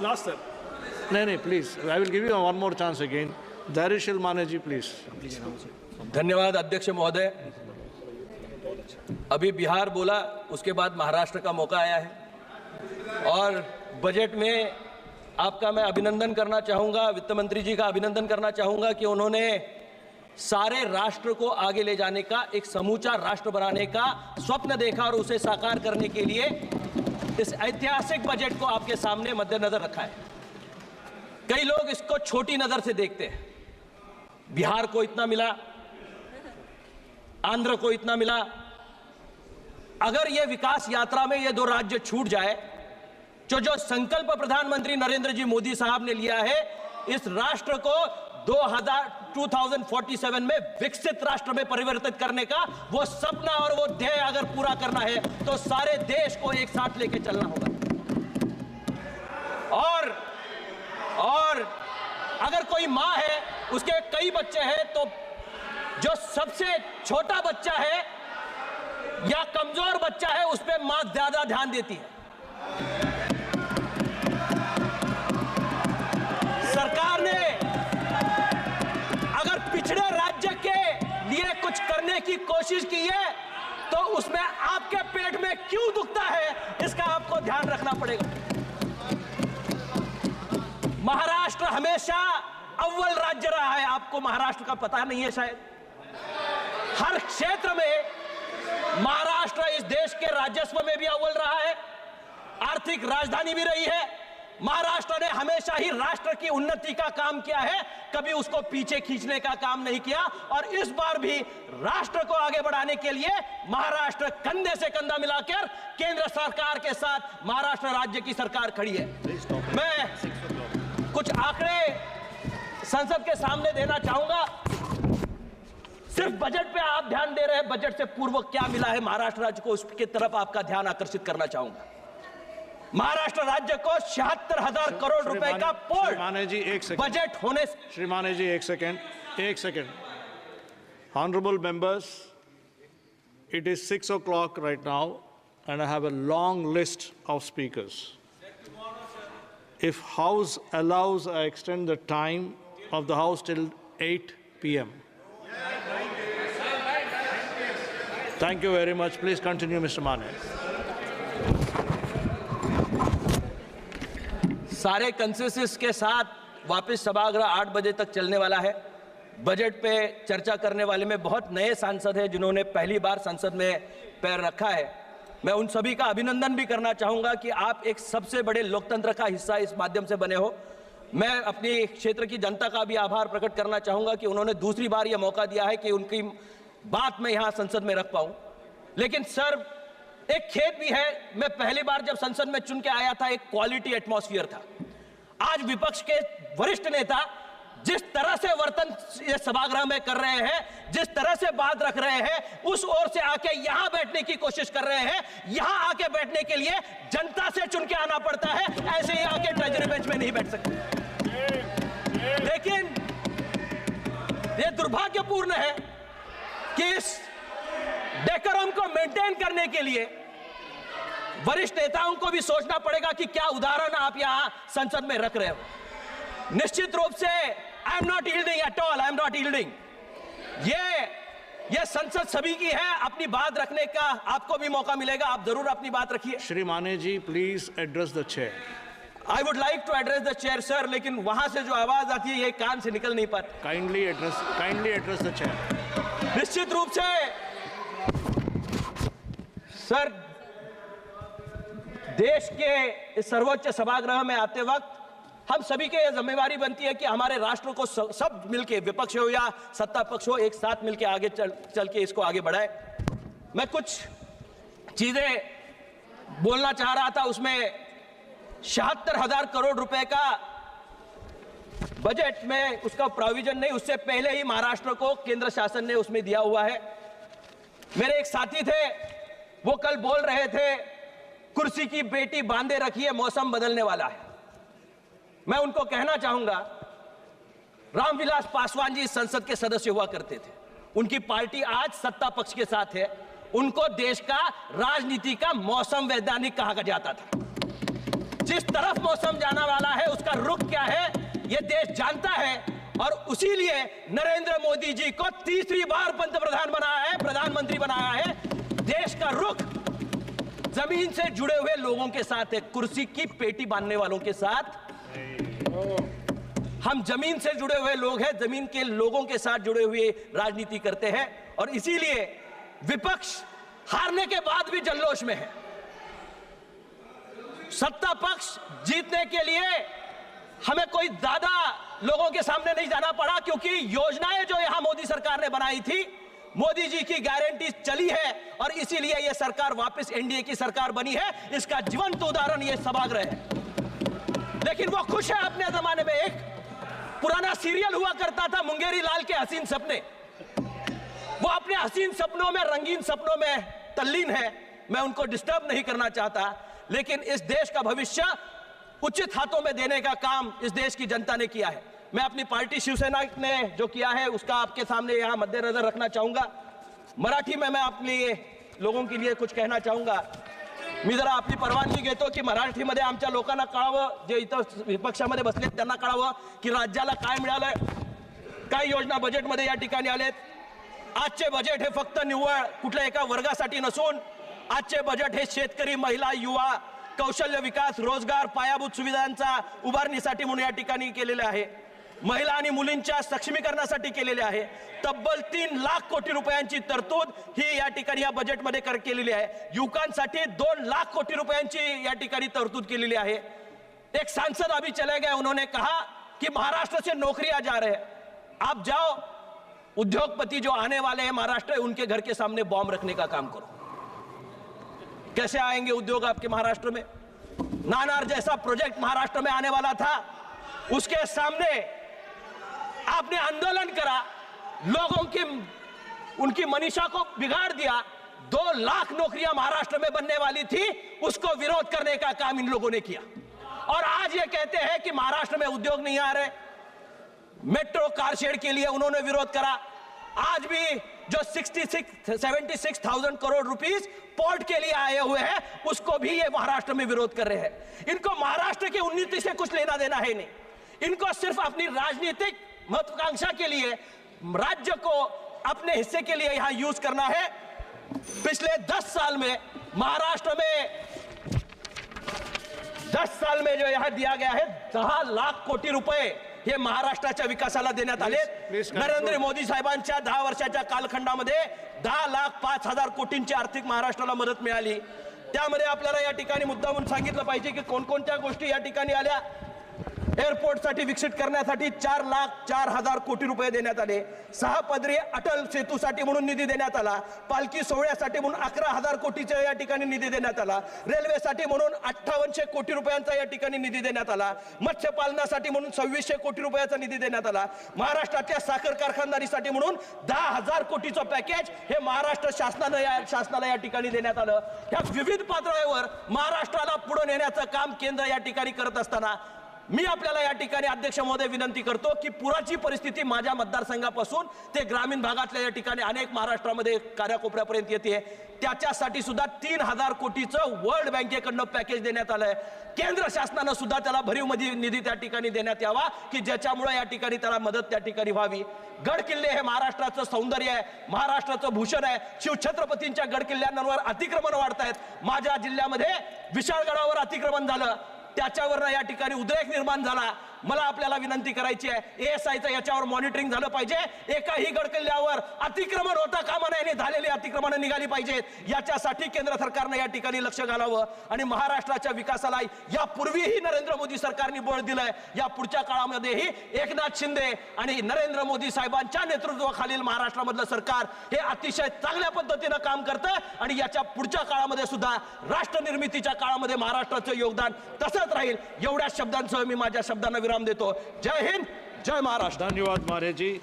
Last, sir. No, please. I will give you one more chance again. Darishil Maneji, please. धन्यवाद अध्यक्ष महोदय। अभी बिहार बोला, उसके बाद महाराष्ट्र का मौका आया है और बजट में आपका मैं अभिनंदन करना चाहूँगा, वित्त मंत्री जी का अभिनंदन करना चाहूँगा कि उन्होंने सारे राष्ट्र को आगे ले जाने का, एक समूचा राष्ट्र बनाने का स्वप्न देखा और उसे साकार करने के लिए इस ऐतिहासिक बजट को आपके सामने मद्देनजर रखा है। कई लोग इसको छोटी नज़र से देखते हैं। बिहार को इतना मिला, आंध्र को इतना मिला। अगर ये विकास यात्रा में ये दो राज्य छूट जाए, तो जो संकल्प प्रधानमंत्री नरेंद्र जी मोदी साहब ने लिया है, इस राष्ट्र को 2047 में विकसित राष्ट्र में परिवर्तित करने का वो सपना और वो ध्येय अगर पूरा करना है तो सारे देश को एक साथ लेके चलना होगा। और अगर कोई माँ है, उसके कई बच्चे हैं, तो जो सबसे छोटा बच्चा है या कमजोर बच्चा है, उस पर माँ ज्यादा ध्यान देती है। सरकार ने अगर पिछड़े राज्य के लिए कुछ करने की कोशिश की है, तो उसमें आपके पेट में क्यों दुखता है, इसका आपको ध्यान रखना पड़ेगा। महाराष्ट्र हमेशा अव्वल राज्य रहा है, आपको महाराष्ट्र का पता नहीं है शायद। हर क्षेत्र में महाराष्ट्र इस देश के राजस्व में भी अव्वल रहा है, आर्थिक राजधानी भी रही है। महाराष्ट्र ने हमेशा ही राष्ट्र की उन्नति का काम किया है, कभी उसको पीछे खींचने का काम नहीं किया। और इस बार भी राष्ट्र को आगे बढ़ाने के लिए महाराष्ट्र कंधे से कंधा मिलाकर केंद्र सरकार के साथ महाराष्ट्र राज्य की सरकार खड़ी है। मैं कुछ आंकड़े संसद के सामने देना चाहूंगा। सिर्फ बजट पे आप ध्यान दे रहे हैं, बजट से पूर्व क्या मिला है महाराष्ट्र राज्य को, उसकी तरफ आपका ध्यान आकर्षित करना चाहूंगा। महाराष्ट्र राज्य को 76,000 करोड़ रुपए का पोर्ट बजट होने से। श्री माने जी, एक second. Honorable members, it is 6 o'clock right now and I have a long list of speakers. If House allows, I extend the time of the House till 8 p.m. Thank you very much. Please continue, Mr. Mane. सारे consensus के साथ वापस सभागृह 8 बजे तक चलने वाला है। बजट पे चर्चा करने वाले में बहुत नए सांसद हैं जिन्होंने पहली बार संसद में पैर रखा है। मैं उन सभी का अभिनंदन भी करना चाहूँगा कि आप एक सबसे बड़े लोकतंत्र का हिस्सा इस माध्यम से बने हो। मैं अपनी क्षेत्र की जनता का भी आभार प्रकट करना चाहूँगा कि उन्होंने दूसरी बार यह मौका दिया है कि उनकी बात मैं यहाँ संसद में रख पाऊँ। लेकिन सर, एक खेद भी है, मैं पहली बार जब संसद में चुन के आया था, एक क्वालिटी एटमॉस्फेयर था। आज विपक्ष के वरिष्ठ नेता जिस तरह से वर्तन ये सभागृह में कर रहे हैं, जिस तरह से बात रख रहे हैं, उस ओर से आके यहां बैठने की कोशिश कर रहे हैं। यहां आके बैठने के लिए जनता से चुन के आना पड़ता है, ऐसे ही आके ट्रेजरी बेंच में नहीं बैठ सकते। लेकिन ये दुर्भाग्यपूर्ण है कि इस डेकोरम को मेंटेन करने के लिए वरिष्ठ नेताओं को भी सोचना पड़ेगा कि क्या उदाहरण आप यहां संसद में रख रहे हो। निश्चित रूप से I am not yielding at all, I am not yielding. ये संसद सभी की है, अपनी बात रखने का आपको भी मौका मिलेगा, आप जरूर अपनी बात रखिए। Shri Mane ji, please address the chair. I would like to address the chair sir, लेकिन वहां से जो आवाज आती है ये कान से निकल नहीं पाती। Kindly address the chair. निश्चित रूप से सर, देश के इस सर्वोच्च सभागृह में आते वक्त हम सभी की यह जिम्मेवारी बनती है कि हमारे राष्ट्र को सब मिलके, विपक्ष हो या सत्ता पक्ष हो, एक साथ मिलके आगे चल के इसको आगे बढ़ाए। मैं कुछ चीजें बोलना चाह रहा था, उसमें 76,000 करोड़ रुपए का बजट में उसका प्रोविजन नहीं, उससे पहले ही महाराष्ट्र को केंद्र शासन ने उसमें दिया हुआ है। मेरे एक साथी थे, वो कल बोल रहे थे कुर्सी की बेटी बांधे रखिए, मौसम बदलने वाला है। मैं उनको कहना चाहूंगा, रामविलास पासवान जी संसद के सदस्य हुआ करते थे, उनकी पार्टी आज सत्ता पक्ष के साथ है, उनको देश का राजनीति का मौसम वैज्ञानिक कहा जाता था। जिस तरफ मौसम जाना वाला है उसका रुख क्या है ये देश जानता है, और उसीलिए नरेंद्र मोदी जी को तीसरी बार पंतप्रधान बनाया है, प्रधानमंत्री बनाया है। देश का रुख जमीन से जुड़े हुए लोगों के साथ है, कुर्सी की पेटी बांधने वालों के साथ। हम जमीन से जुड़े हुए लोग हैं, जमीन के लोगों के साथ जुड़े हुए राजनीति करते हैं, और इसीलिए विपक्ष हारने के बाद भी जल्लोश में है। सत्ता पक्ष जीतने के लिए हमें कोई ज्यादा लोगों के सामने नहीं जाना पड़ा, क्योंकि योजनाएं जो यहां मोदी सरकार ने बनाई थी, मोदी जी की गारंटी चली है, और इसीलिए यह सरकार वापस एनडीए की सरकार बनी है। इसका जीवंत उदाहरण यह सभागृह है। लेकिन वो खुश है अपने जमाने में। एक पुराना सीरियल हुआ करता था मुंगेरी लाल के हसीन सपने, वो अपने हसीन सपनों में, रंगीन सपनों में तल्लीन है। मैं उनको डिस्टर्ब नहीं करना चाहता, लेकिन इस देश का भविष्य उचित हाथों में देने का काम इस देश की जनता ने किया है। मैं अपनी पार्टी शिवसेना ने जो किया है उसका आपके सामने यहां मद्देनजर रखना चाहूंगा। मराठी में मैं अपने लोगों के लिए कुछ कहना चाहूंगा। मी जरा आपली परवानगी घेतो की मराठीमध्ये आमच्या लोकांना कळावं, जे इथं विपक्षामध्ये बसलेत त्यांना कळावं की राज्याला काय मिळालंय, काय योजना बजेटमध्ये या ठिकाणी आलेत। आजचे बजेट हे फक्त निव्वळ कुठल्या एका वर्गासाठी नसून आजचे बजेट हे शेतकरी, महिला, युवा, कौशल्य विकास, रोजगार, पायाभूत सुविधांचा उभारणीसाठी म्हणून या ठिकाणी केलेले आहे। महिला आणि मुलींच्या सक्षमीकरणासाठी केलेले आहे। तब्बल 3 लाख कोटी रुपयांची तरतूद ही या ठिकाणी या बजेटमध्ये केलेली आहे। युवकांसाठी 2 लाख कोटी रुपयांची या ठिकाणी तरतूद केलेली आहे। एक सांसद अभी चले गए, उन्होंने कहा कि महाराष्ट्र से नौकरियां जा रहे हैं। आप जाओ, उद्योगपति जो आने वाले हैं महाराष्ट्र, उनके घर के सामने बॉम्ब रखने का काम करो। कैसे आएंगे उद्योग आपके महाराष्ट्र में? नानार जैसा प्रोजेक्ट महाराष्ट्र में आने वाला था, उसके सामने आपने आंदोलन करा, लोगों की उनकी मनीषा को बिगाड़ दिया। 2 लाख नौकरियां महाराष्ट्र में बनने वाली थी, उसको विरोध करने का काम इन लोगों ने किया। और आज ये कहते हैं कि महाराष्ट्र में उद्योग नहीं आ रहे। मेट्रो कारशेड के लिए उन्होंने विरोध करा। आज भी जो 76,000 करोड़ रुपीस पोर्ट के लिए आए हुए हैं, उसको भी ये महाराष्ट्र में विरोध कर रहे हैं। इनको महाराष्ट्र की उन्नति से कुछ लेना देना है नहीं। इनको सिर्फ अपनी राजनीतिक महत्वाकांक्षा के लिए राज्य को अपने हिस्से के लिए यहां यूज करना है। पिछले 10 साल में महाराष्ट्र में 10 साल में जो यहां दिया गया है 10 लाख कोटी रुपए हे महाराष्ट्राच्या विकासाला देण्यात आले। नरेंद्र मोदी साहेबांच्या 10 वर्षाच्या कालखंडामध्ये 10,05,000 कोटींची आर्थिक महाराष्ट्राला मदत मिळाली। त्यामध्ये आपल्याला या ठिकाणी मुद्दा म्हणून सांगितलं पाहिजे की कोणकोणत्या गोष्टी या ठिकाणी आल्या। एअरपोर्टसाठी विकसित करण्यासाठी 4,04,000 कोटी रुपये देण्यात आले। 6 पदरी अटल सेतूसाठी म्हणून निधी देण्यात आला। पालखी सोहळ्यासाठी म्हणून 11,000 कोटीचा या ठिकाणी निधी देण्यात आला। रेल्वेसाठी म्हणून 5800 कोटी रुपयांचा या ठिकाणी निधी देण्यात आला। मत्स्यपालनासाठी म्हणून 2600 कोटी रुपयाचा निधी देण्यात आला। महाराष्ट्राच्या साखर कारखानदारीसाठी म्हणून 10,000 कोटीचं पॅकेज हे महाराष्ट्र शासनाला या ठिकाणी देण्यात आलं। या विविध पातळीवर महाराष्ट्राला पुढे नेण्याचं काम केंद्र या ठिकाणी करत असताना मी आपल्याला या ठिकाणी अध्यक्ष महोदय विनंती करतो की पुराची परिस्थिती माझ्या मतदारसंघापासून ते ग्रामीण भागातल्या या ठिकाणी अनेक महाराष्ट्रामध्ये कानाकोपऱ्यापर्यंत येते। त्याच्यासाठी सुद्धा 3,000 कोटीचं वर्ल्ड बँकेकडनं पॅकेज देण्यात आलंय। केंद्र शासनानं सुद्धा त्याला भरीव निधी त्या ठिकाणी देण्यात यावा की ज्याच्यामुळे या ठिकाणी त्याला मदत त्या ठिकाणी व्हावी। गड किल्ले हे महाराष्ट्राचं सौंदर्य आहे, महाराष्ट्राचं भूषण आहे। शिवछत्रपतींच्या गड किल्ल्यांवर अतिक्रमण वाढतायत। माझ्या जिल्ह्यामध्ये विशाळगडावर अतिक्रमण झालं, त्याच्यावर या ठिकाणी उद्रेक निर्माण झाला। मला आपल्याला विनंती करायची आहे, एएसआयचं याच्यावर मॉनिटरिंग झालं पाहिजे। एकाही गड किल्ल्यावर अतिक्रमण होता कामा नये, झालेली अतिक्रमण निघाली पाहिजेत। याच्यासाठी केंद्र सरकारनं या ठिकाणी लक्ष घालावं आणि महाराष्ट्राच्या विकासाला यापूर्वीही नरेंद्र मोदी सरकारने बळ दिलंय, या पुढच्या काळामध्येही एकनाथ शिंदे आणि नरेंद्र मोदी साहेबांच्या नेतृत्वाखालील महाराष्ट्रामधलं सरकार हे अतिशय चांगल्या पद्धतीनं काम करतं आणि याच्या पुढच्या काळामध्ये सुद्धा राष्ट्र निर्मितीच्या काळामध्ये महाराष्ट्राचं योगदान तसंच राहील। एवढ्या शब्दांसह मी माझ्या शब्दांना विराम देतो। जय हिंद, जय महाराष्ट्र। धन्यवाद मारे जी।